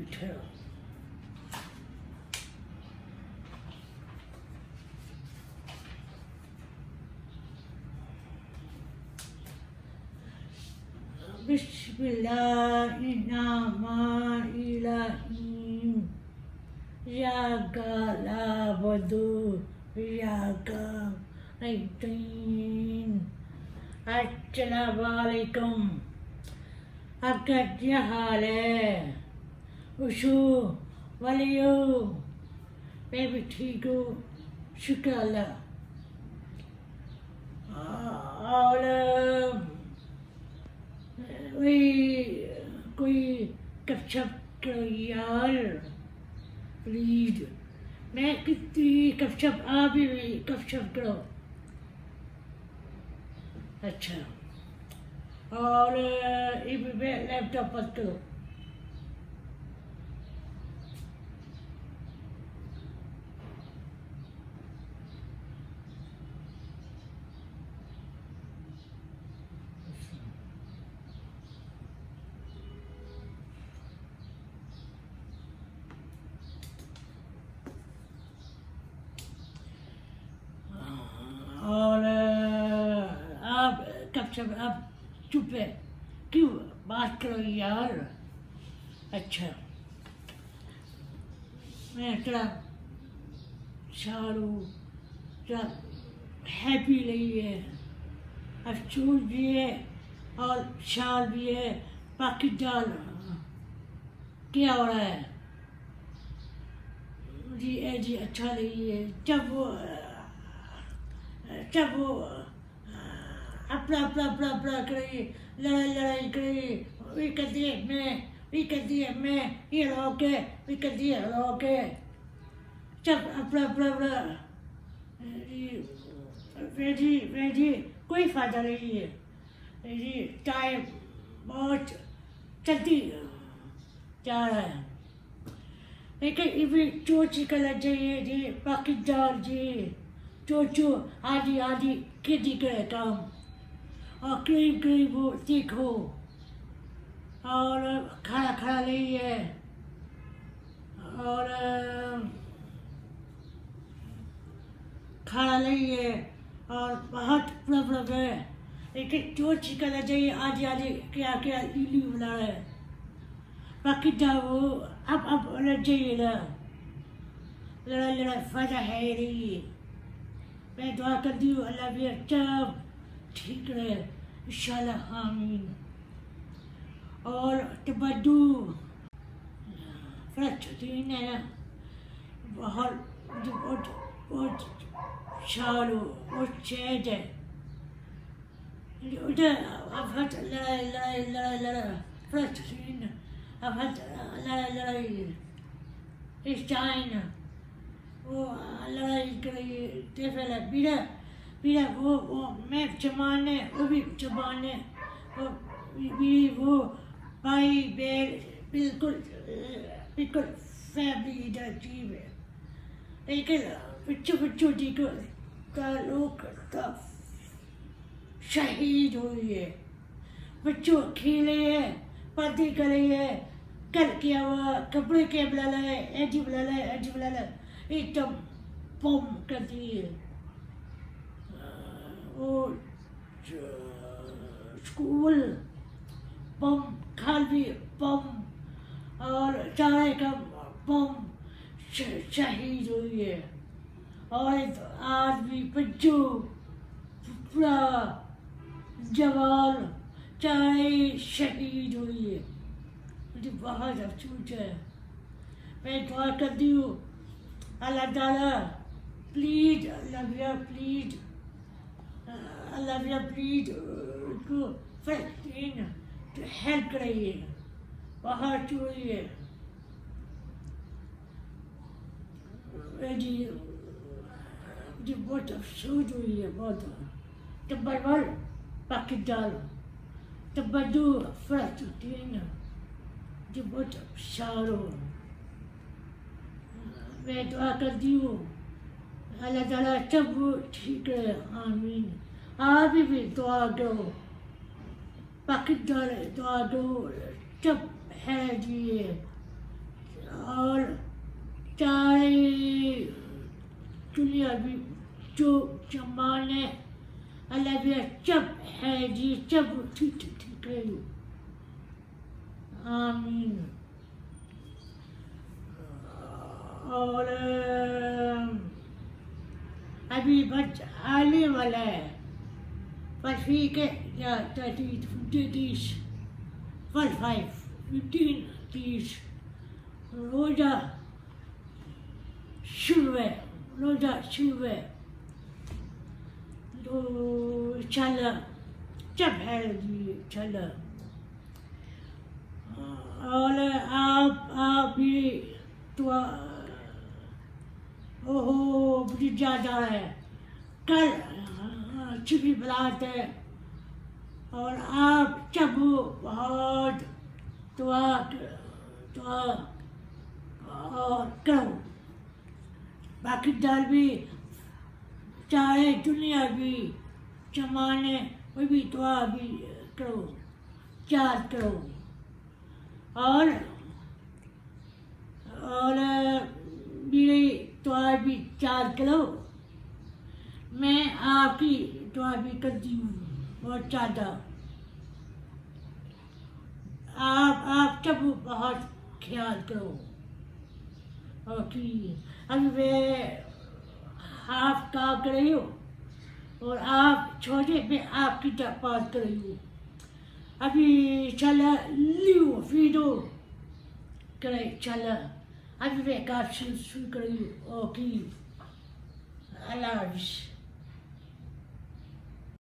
बैठे रहो। Bismillahirrahmanirrahim. Yaga labadu yaga eighteen. अस्सलामुअलैकुम। आपका क्या हाल है? उशू वलियो, मैं भी ठीक हूँ, शुक्र अल्लाह। और वही कोई गपशप करो यार प्लीज। मैं कितनी गपशप, आप भी गपशप करो। अच्छा, और लैपटॉप पर करो। और आप कब सब आप चुप है क्यों? बात करो यार। अच्छा, मैं थोड़ा शारू थोड़ा हैप्पी नहीं है, अफसोस भी है और शाल भी है। बाकी डाल क्या हो रहा है जी? जी अच्छा नहीं है। जब वो अपना अपना अपना अपना करे, लड़ाई लड़ाई करे, वी कहती है मैं, वी कहती है मैं, ये रोके, वी कहती है रोके, सब अपना अपना अपना। जी कोई फायदा नहीं है जी। टाइम बहुत जल्दी जा रहा है, लेकिन इभी चोची करना चाहिए जी। बाकी डाल जी चोचो आदि आदि खेती करे काम, और करीब करीब वो सीखो। और खाना खाना नहीं है, और खाना नहीं है, और बहुत प्रॉब्लम है। लेकिन जो चीज करना चाहिए आदि आदि क्या क्या इली बना रहे हैं। बाकी जाओ अब होना चाहिए ना, लड़ाई लड़ाई फायदा है ही नहीं। मैं दुआ करती हूँ अल्लाह भी सब ठीक रहे इंशाल्लाह, आमीन। और तबद्दू फलस्तीन है ना, बहुत बहुत बहुत शालो बहुत शहद है उधर। अब हट लड़ाई लड़ाई लड़ाई लड़ाई फलस्तीन, अब हट लड़ाई लड़ाई इस्राइल, वो लड़ाई करी टेफल है बीरा बीरा। वो मैं जमान है, वो भी जमान है, वो भाई बहन बिल्कुल बिल्कुल फैमिली इधर जीव है। लेकिन बच्चों जी को लोग शहीद हुई है। बच्चों खेले हैं, पार्टी करे है, कल किया हुआ कपड़े के बुला लाए, ऐजी बुला लाए, ऐजी बुला लाए, एकदम बम कर दिए। वो स्कूल बम, खाल भी बम, और चाय का बम, शहीद हुई है। और आदमी बच्चों पूरा जवान चाय शहीद हुई है। मुझे बहुत अफसोस है। मैं दुआ करती हूँ अल्लाह ताला please, Allah please, Allah please उसको फलस्तीन तो हेल्प कराइए। बहुत चोरी है जी, मुझे बहुत अफसोस हुई है बहुत। तब्बल पाकिस्तान तब्बदू फलस्तीन, मुझे बहुत अफसोस हो। मैं दुआ करती हूँ अल्लाह ताला सब ठीक है, आमीन। आप भी दुआ करो, पाकिस्तान दुआ करो, सब है जी, चाहे दुनिया भी जो जमाने अल्लाह भी चप है जी चप ठीक है आमीन। और अभी बच आने वाला है परफी के या 30 45 15 30 रोजा शुरू है तो चल जब है जी चल। और आप भी तो ओहो मुझे जा रहा है कल छिपी बरात है और आप जब बहुत दुआ करो बाकी दल भी चाहे दुनिया भी जमाने वो भी दुआ भी करो याद करो और मेरी दुआ भी याद करो। मैं आपकी दुआ भी करती हूँ बहुत ज़्यादा। आप सब बहुत ख्याल करो और कि अभी मैं आप काम कर रही हो और आप छोटे में आपकी बात कर रही हूँ। अभी चला लियो वीडियो करे चला अभी मैं काम शुरू कर रही हूँ। ओके अल्लाह हाफ़िज़।